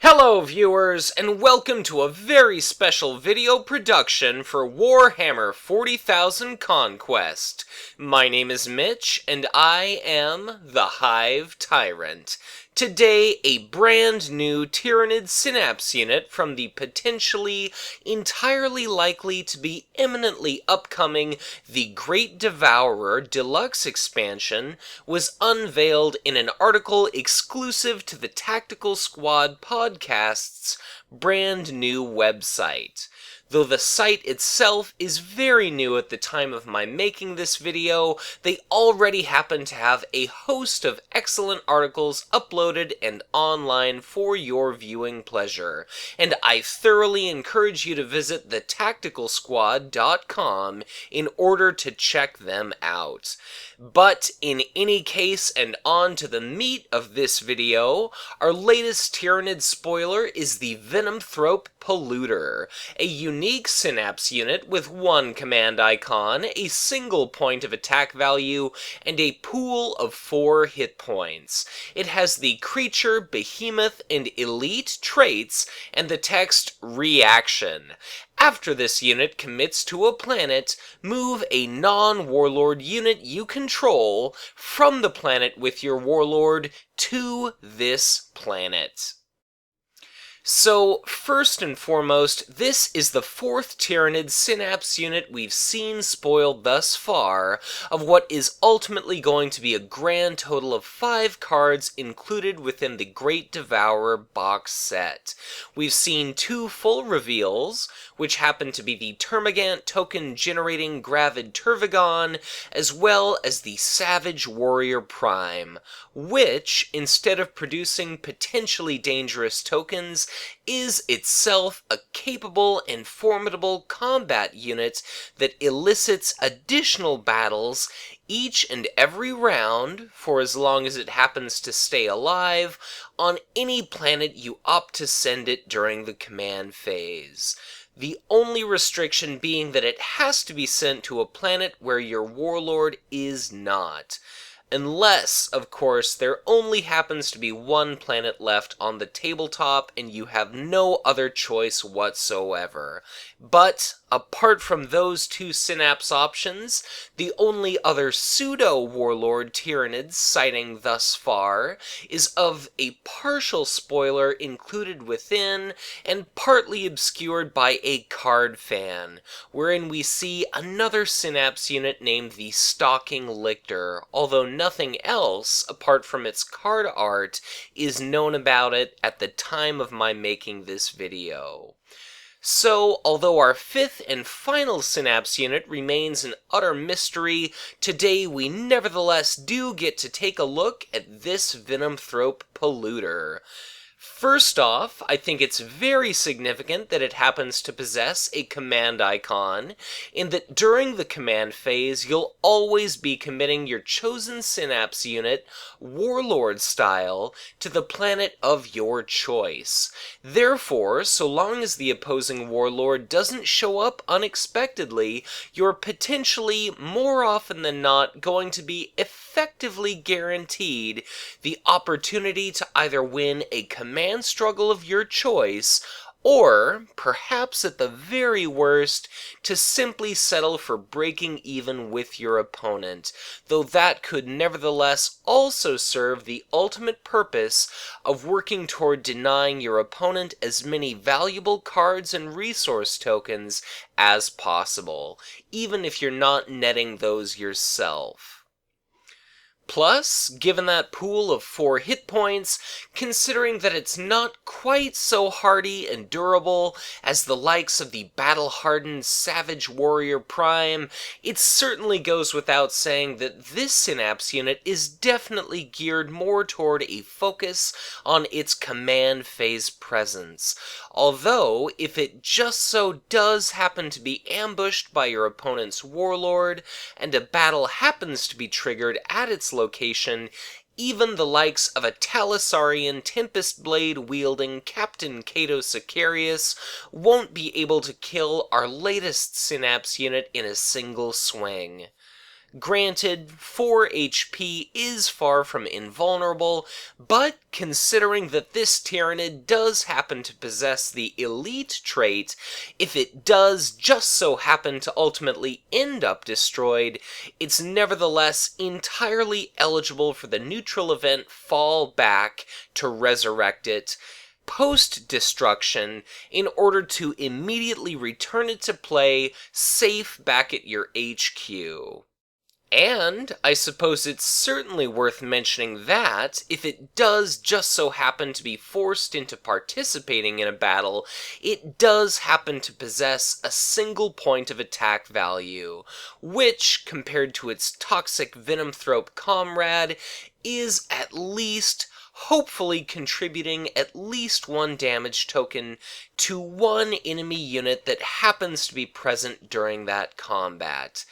Hello viewers, and welcome to a very special video production for Warhammer 40,000 Conquest. My name is Mitch, and I am the Hive Tyrant. Today, a brand new Tyranid Synapse Unit from the potentially entirely likely to be imminently upcoming the Great Devourer Deluxe Expansion was unveiled in an article exclusive to the Tactical Squad podcast's brand new website. Though the site itself is very new at the time of my making this video, they already happen to have a host of excellent articles uploaded and online for your viewing pleasure, and I thoroughly encourage you to visit thetacticalsquad.com in order to check them out. But in any case, and on to the meat of this video, our latest Tyranid spoiler is the Venomthrope Polluter, a unique Synapse unit with one command icon, a single point of attack value, and a pool of 4 hit points. It has the Creature, Behemoth, and Elite traits, and the text Reaction. After this unit commits to a planet, move a non-warlord unit you control from the planet with your warlord to this planet. So, first and foremost, this is the 4th Tyranid Synapse unit we've seen spoiled thus far, of what is ultimately going to be a grand total of 5 cards included within the Great Devourer box set. We've seen 2 full reveals, which happen to be the Termagant token-generating Gravid Tervigon, as well as the Savage Warrior Prime, which, instead of producing potentially dangerous tokens, is itself a capable and formidable combat unit that elicits additional battles each and every round, for as long as it happens to stay alive, on any planet you opt to send it during the command phase. The only restriction being that it has to be sent to a planet where your warlord is not. Unless, of course, there only happens to be one planet left on the tabletop and you have no other choice whatsoever. But, apart from those 2 Synapse options, the only other pseudo-warlord Tyranid sighting thus far is of a partial spoiler included within and partly obscured by a card fan, wherein we see another Synapse unit named the Stalking Lictor, although nothing else, apart from its card art, is known about it at the time of my making this video. So, although our 5th and final Synapse unit remains an utter mystery, today we nevertheless do get to take a look at this Venomthrope Polluter. First off, I think it's very significant that it happens to possess a command icon, in that during the command phase you'll always be committing your chosen Synapse unit, Warlord style, to the planet of your choice. Therefore, so long as the opposing Warlord doesn't show up unexpectedly, you're potentially, more often than not, going to be effectively guaranteed the opportunity to either win a command struggle of your choice, or, perhaps at the very worst, to simply settle for breaking even with your opponent, though that could nevertheless also serve the ultimate purpose of working toward denying your opponent as many valuable cards and resource tokens as possible, even if you're not netting those yourself. Plus, given that pool of 4 hit points, considering that it's not quite so hardy and durable as the likes of the battle-hardened Savage Warrior Prime, it certainly goes without saying that this Synapse unit is definitely geared more toward a focus on its command phase presence. Although, if it just so does happen to be ambushed by your opponent's warlord, and a battle happens to be triggered at its location, even the likes of a Talisarian Tempest Blade wielding Captain Cato Sicarius won't be able to kill our latest Synapse unit in a single swing. Granted, 4 HP is far from invulnerable, but considering that this Tyranid does happen to possess the elite trait, if it does just so happen to ultimately end up destroyed, it's nevertheless entirely eligible for the neutral event Fall Back to resurrect it post-destruction in order to immediately return it to play safe back at your HQ. And I suppose it's certainly worth mentioning that, if it does just so happen to be forced into participating in a battle, it does happen to possess a single point of attack value, which, compared to its toxic Venomthrope comrade, is at least hopefully contributing at least 1 damage token to one enemy unit that happens to be present during that combat.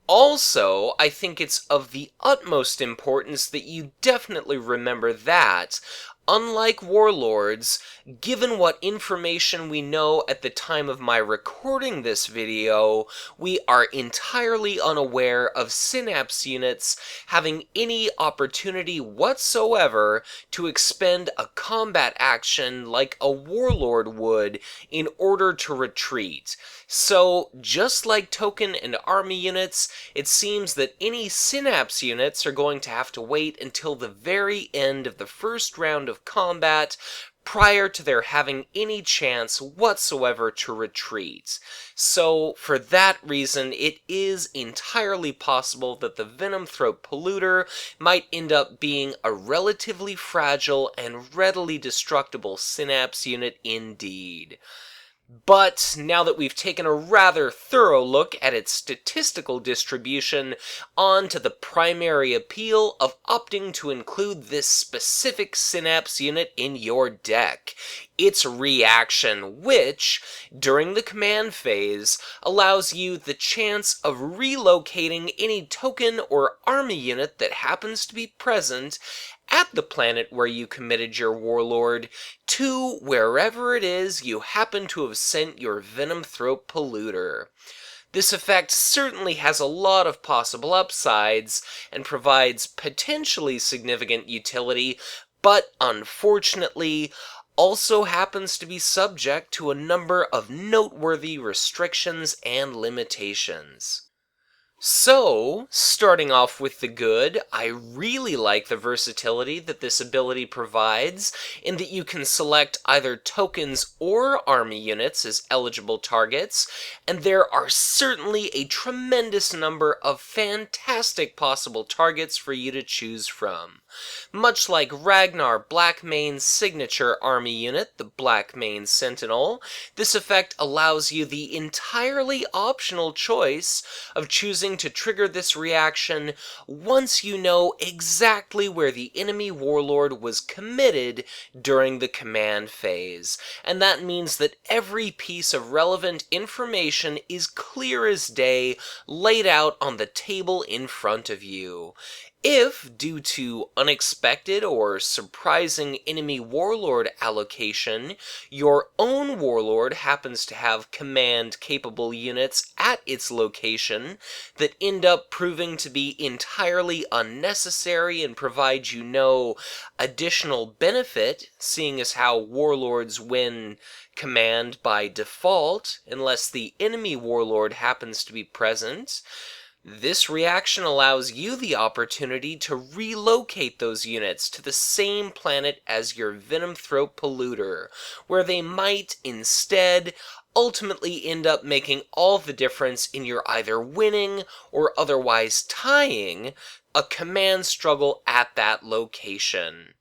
Also, I think it's of the utmost importance that you definitely remember that, unlike Warlords, given what information we know at the time of my recording this video, we are entirely unaware of Synapse units having any opportunity whatsoever to expend a combat action like a Warlord would in order to retreat. So, just like token and army units, it seems that any Synapse units are going to have to wait until the very end of the first round of combat prior to their having any chance whatsoever to retreat. So, for that reason, it is entirely possible that the Venomthrope Polluter might end up being a relatively fragile and readily destructible Synapse unit indeed. But now that we've taken a rather thorough look at its statistical distribution, on to the primary appeal of opting to include this specific Synapse unit in your deck. Its reaction, which, during the command phase, allows you the chance of relocating any token or army unit that happens to be present at the planet where you committed your Warlord to wherever it is you happen to have sent your Venomthrope Polluter. This effect certainly has a lot of possible upsides and provides potentially significant utility, but unfortunately also happens to be subject to a number of noteworthy restrictions and limitations. So, starting off with the good, I really like the versatility that this ability provides, in that you can select either tokens or army units as eligible targets, and there are certainly a tremendous number of fantastic possible targets for you to choose from. Much like Ragnar Blackmane's signature army unit, the Blackmane Sentinel, this effect allows you the entirely optional choice of choosing to trigger this reaction once you know exactly where the enemy Warlord was committed during the command phase, and that means that every piece of relevant information is clear as day, laid out on the table in front of you. If, due to unexpected or surprising enemy Warlord allocation, your own Warlord happens to have command-capable units at its location that end up proving to be entirely unnecessary and provide you no additional benefit, seeing as how Warlords win command by default, unless the enemy Warlord happens to be present, this reaction allows you the opportunity to relocate those units to the same planet as your Venomthrope Polluter, where they might instead ultimately end up making all the difference in your either winning or otherwise tying a command struggle at that location.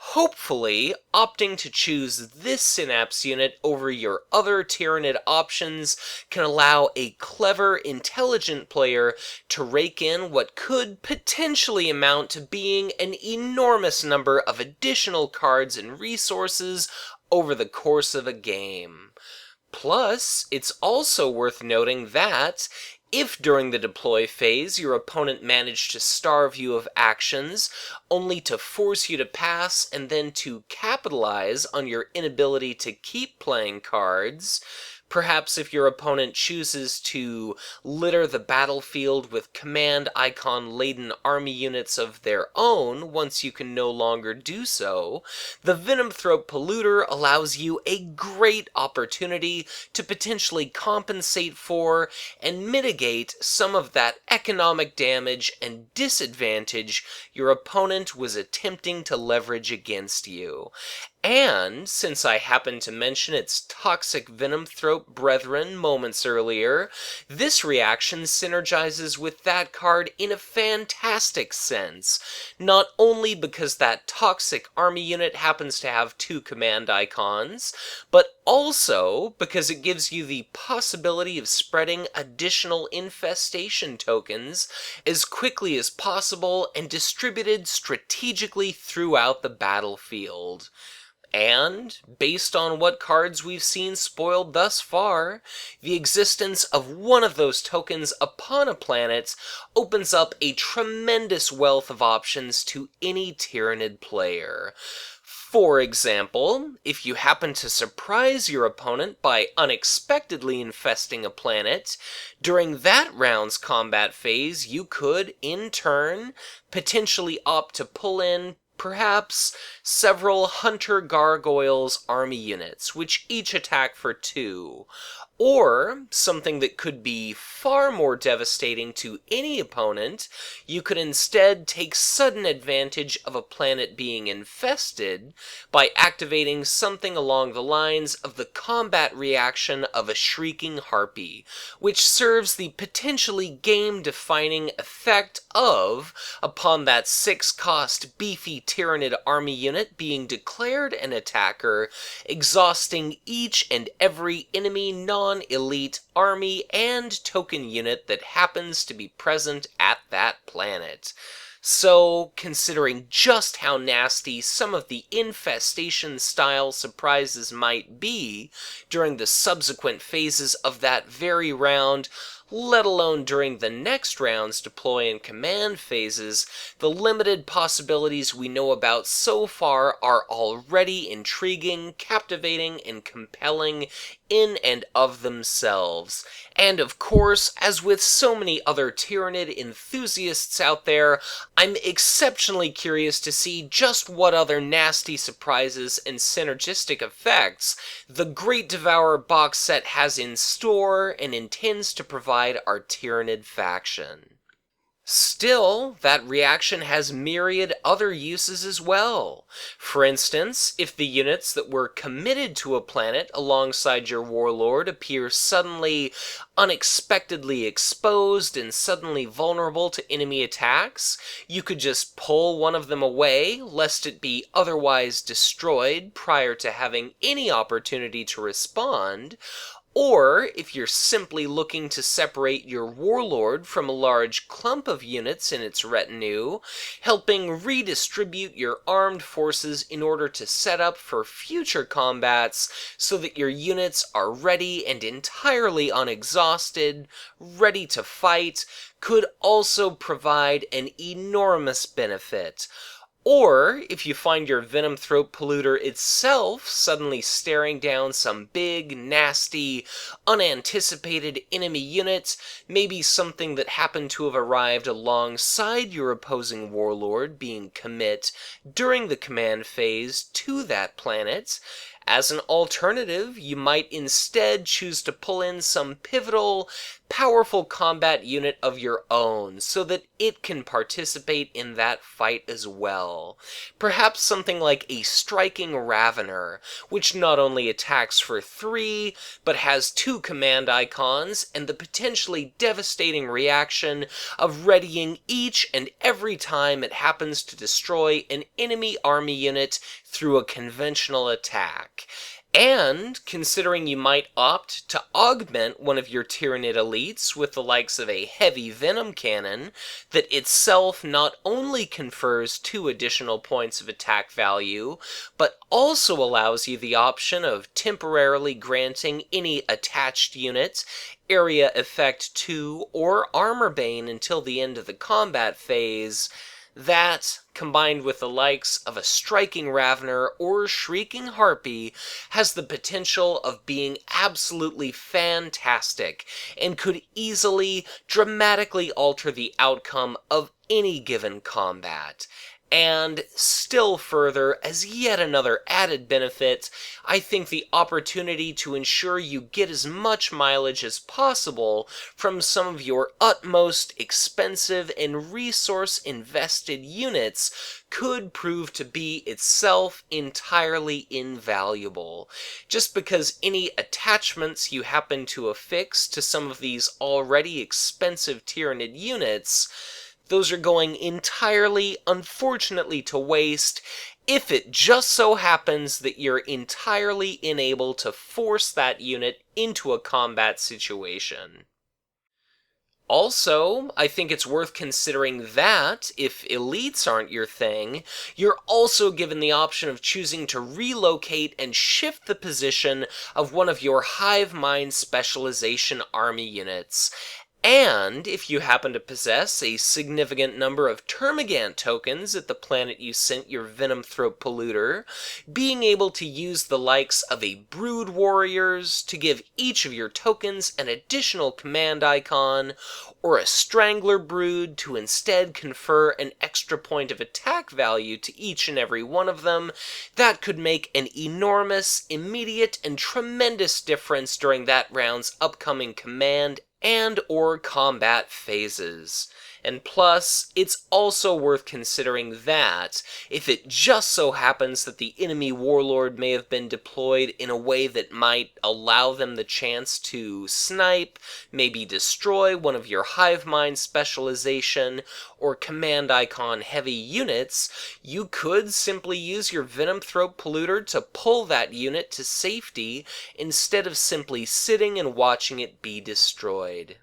Hopefully, opting to choose this Synapse unit over your other Tyranid options can allow a clever, intelligent player to rake in what could potentially amount to being an enormous number of additional cards and resources over the course of a game. Plus, it's also worth noting that if during the deploy phase your opponent managed to starve you of actions, only to force you to pass and then to capitalize on your inability to keep playing cards, Perhaps if your opponent chooses to litter the battlefield with command icon-laden army units of their own once you can no longer do so, the Venomthrope Polluter allows you a great opportunity to potentially compensate for and mitigate some of that economic damage and disadvantage your opponent was attempting to leverage against you. And, since I happened to mention its toxic Venomthrope brethren moments earlier, this reaction synergizes with that card in a fantastic sense, not only because that toxic army unit happens to have 2 command icons, but also because it gives you the possibility of spreading additional infestation tokens as quickly as possible and distributed strategically throughout the battlefield. And, based on what cards we've seen spoiled thus far, the existence of one of those tokens upon a planet opens up a tremendous wealth of options to any Tyranid player. For example, if you happen to surprise your opponent by unexpectedly infesting a planet, during that round's combat phase you could, in turn, potentially opt to pull in perhaps several Hunter Gargoyles army units, which each attack for 2. Or, something that could be far more devastating to any opponent, you could instead take sudden advantage of a planet being infested by activating something along the lines of the combat reaction of a Shrieking Harpy, which serves the potentially game-defining effect of, upon that 6-cost beefy Tyranid army unit being declared an attacker, exhausting each and every enemy non-elite army and token unit that happens to be present at that planet. So, considering just how nasty some of the infestation-style surprises might be during the subsequent phases of that very round, let alone during the next round's deploy and command phases, the limited possibilities we know about so far are already intriguing, captivating, and compelling in and of themselves. And of course, as with so many other Tyranid enthusiasts out there, I'm exceptionally curious to see just what other nasty surprises and synergistic effects the Great Devourer box set has in store and intends to provide our Tyranid faction. Still, that reaction has myriad other uses as well. For instance, if the units that were committed to a planet alongside your warlord appear suddenly unexpectedly exposed and suddenly vulnerable to enemy attacks, you could just pull one of them away, lest it be otherwise destroyed prior to having any opportunity to respond. Or, if you're simply looking to separate your warlord from a large clump of units in its retinue, helping redistribute your armed forces in order to set up for future combats so that your units are ready and entirely unexhausted, ready to fight, could also provide an enormous benefit. Or, if you find your Venomthrope Polluter itself suddenly staring down some big, nasty, unanticipated enemy unit, maybe something that happened to have arrived alongside your opposing warlord being commit during the command phase to that planet, as an alternative, you might instead choose to pull in some pivotal, powerful combat unit of your own so that it can participate in that fight as well. Perhaps something like a Striking Ravener, which not only attacks for 3, but has 2 command icons and the potentially devastating reaction of readying each and every time it happens to destroy an enemy army unit through a conventional attack. And, considering you might opt to augment one of your Tyranid elites with the likes of a heavy venom cannon, that itself not only confers 2 additional points of attack value, but also allows you the option of temporarily granting any attached unit Area Effect 2 or Armor Bane until the end of the combat phase, That, combined with the likes of a Striking Ravener or Shrieking Harpy, has the potential of being absolutely fantastic and could easily, dramatically alter the outcome of any given combat. And still further, as yet another added benefit, I think the opportunity to ensure you get as much mileage as possible from some of your utmost expensive and resource-invested units could prove to be itself entirely invaluable, just because any attachments you happen to affix to some of these already expensive Tyranid units, those are going entirely, unfortunately, to waste if it just so happens that you're entirely unable to force that unit into a combat situation. Also, I think it's worth considering that, if elites aren't your thing, you're also given the option of choosing to relocate and shift the position of one of your hive mind specialization army units. And if you happen to possess a significant number of Termagant tokens at the planet you sent your Venomthrope Polluter, being able to use the likes of a Brood Warriors to give each of your tokens an additional command icon, or a Strangler Brood to instead confer an extra point of attack value to each and every one of them, that could make an enormous, immediate, and tremendous difference during that round's upcoming command and or combat phases. And plus, it's also worth considering that, if it just so happens that the enemy warlord may have been deployed in a way that might allow them the chance to snipe, maybe destroy one of your hive mind specialization or command icon heavy units, you could simply use your Venomthrope Polluter to pull that unit to safety instead of simply sitting and watching it be destroyed.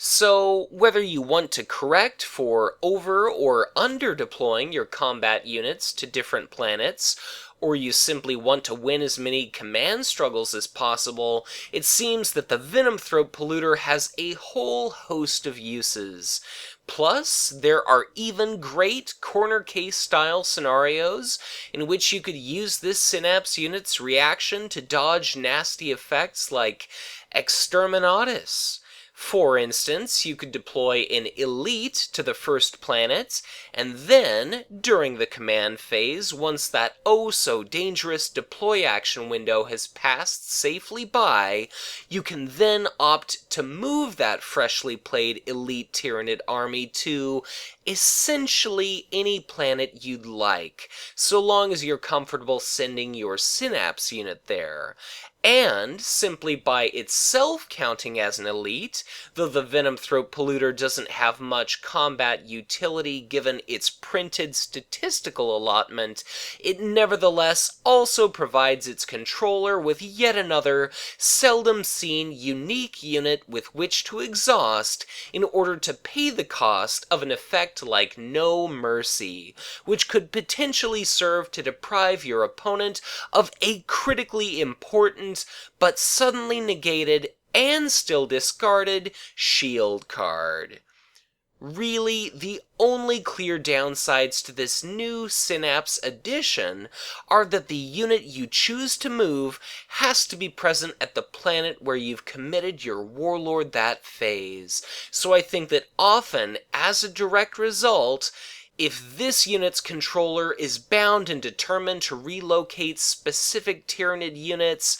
So, whether you want to correct for over or under deploying your combat units to different planets, or you simply want to win as many command struggles as possible, it seems that the Venomthrope Polluter has a whole host of uses. Plus, there are even great corner case style scenarios in which you could use this Synapse Unit's reaction to dodge nasty effects like Exterminatus. For instance, you could deploy an elite to the first planet, and then, during the command phase, once that oh-so-dangerous deploy action window has passed safely by, you can then opt to move that freshly played elite Tyranid army to essentially any planet you'd like, so long as you're comfortable sending your Synapse unit there. And, simply by itself counting as an elite, though the Venomthrope Polluter doesn't have much combat utility given its printed statistical allotment, it nevertheless also provides its controller with yet another, seldom seen unique unit with which to exhaust in order to pay the cost of an effect like No Mercy, which could potentially serve to deprive your opponent of a critically important but suddenly negated and still discarded shield card. Really, the only clear downsides to this new Synapse addition are that the unit you choose to move has to be present at the planet where you've committed your warlord that phase. So I think that often, as a direct result, if this unit's controller is bound and determined to relocate specific Tyranid units,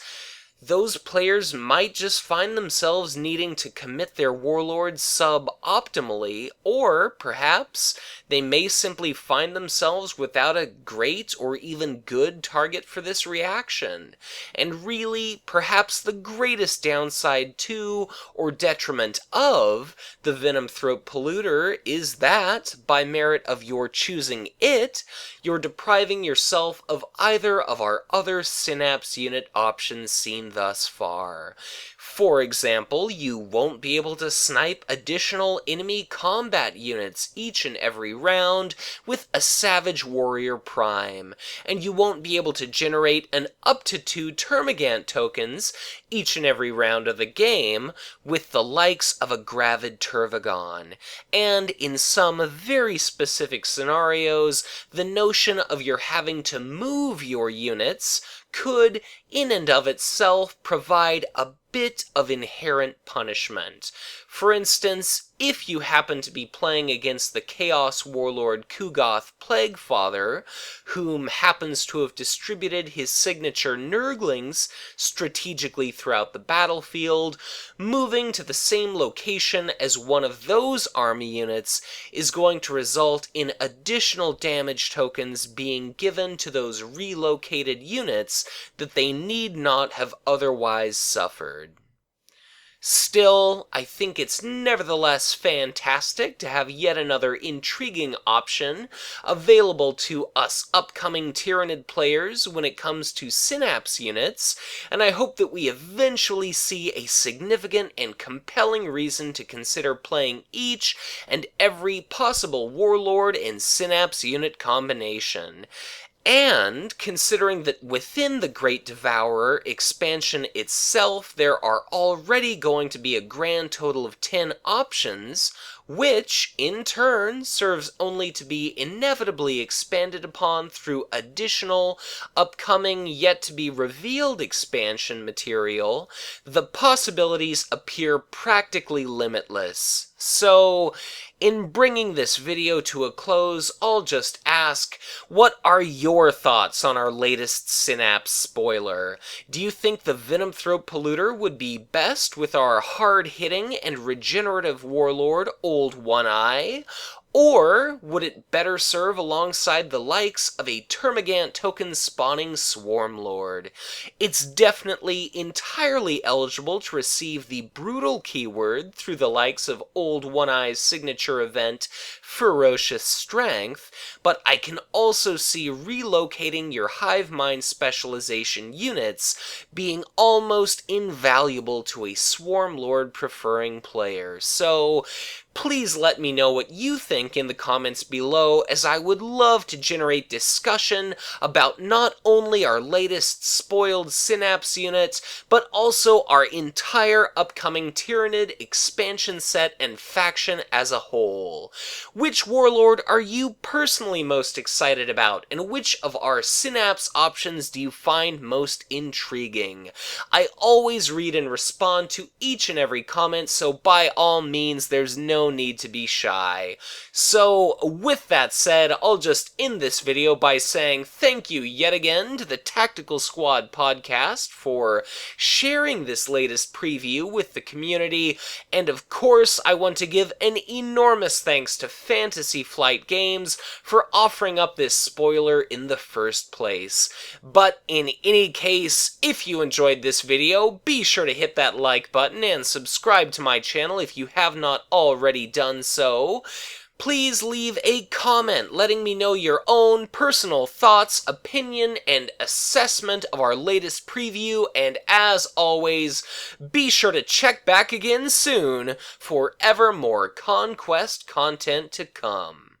those players might just find themselves needing to commit their warlord sub-optimally, or perhaps they may simply find themselves without a great or even good target for this reaction. And really, perhaps the greatest downside to, or detriment of, the Venomthrope Polluter is that, by merit of your choosing it, you're depriving yourself of either of our other Synapse unit options seen thus far. For example, you won't be able to snipe additional enemy combat units each and every round with a Savage Warrior Prime, and you won't be able to generate an up to 2 Termagant tokens each and every round of the game with the likes of a Gravid Tervagon. And in some very specific scenarios, the notion of your having to move your units could, in and of itself, provide a bit of inherent punishment. For instance, if you happen to be playing against the Chaos Warlord Kugoth Plaguefather, whom happens to have distributed his signature Nurglings strategically throughout the battlefield, moving to the same location as one of those army units is going to result in additional damage tokens being given to those relocated units that they need not have otherwise suffered. Still, I think it's nevertheless fantastic to have yet another intriguing option available to us upcoming Tyranid players when it comes to Synapse units, and I hope that we eventually see a significant and compelling reason to consider playing each and every possible Warlord and Synapse unit combination. And, considering that within the Great Devourer expansion itself there are already going to be a grand total of 10 options, which, in turn, serves only to be inevitably expanded upon through additional, upcoming, yet-to-be-revealed expansion material, the possibilities appear practically limitless. So, in bringing this video to a close, I'll just ask, what are your thoughts on our latest Synapse spoiler? Do you think the Venomthrope Polluter would be best with our hard-hitting and regenerative warlord, Old One-Eye? Or would it better serve alongside the likes of a Termagant token-spawning Swarmlord? It's definitely entirely eligible to receive the Brutal keyword through the likes of Old One-Eye's signature event, Ferocious Strength, but I can also see relocating your Hive Mind specialization units being almost invaluable to a Swarmlord preferring player. So, please let me know what you think in the comments below, as I would love to generate discussion about not only our latest spoiled Synapse unit, but also our entire upcoming Tyranid expansion set and faction as a whole. Which warlord are you personally most excited about, and which of our Synapse options do you find most intriguing? I always read and respond to each and every comment, so by all means, there's no need to be shy. So, with that said, I'll just end this video by saying thank you yet again to the Tactical Squad podcast for sharing this latest preview with the community, and of course, I want to give an enormous thanks to Fantasy Flight Games for offering up this spoiler in the first place. But in any case, if you enjoyed this video, be sure to hit that like button and subscribe to my channel if you have not already done so. Please leave a comment letting me know your own personal thoughts, opinion, and assessment of our latest preview, and as always, be sure to check back again soon for ever more Conquest content to come.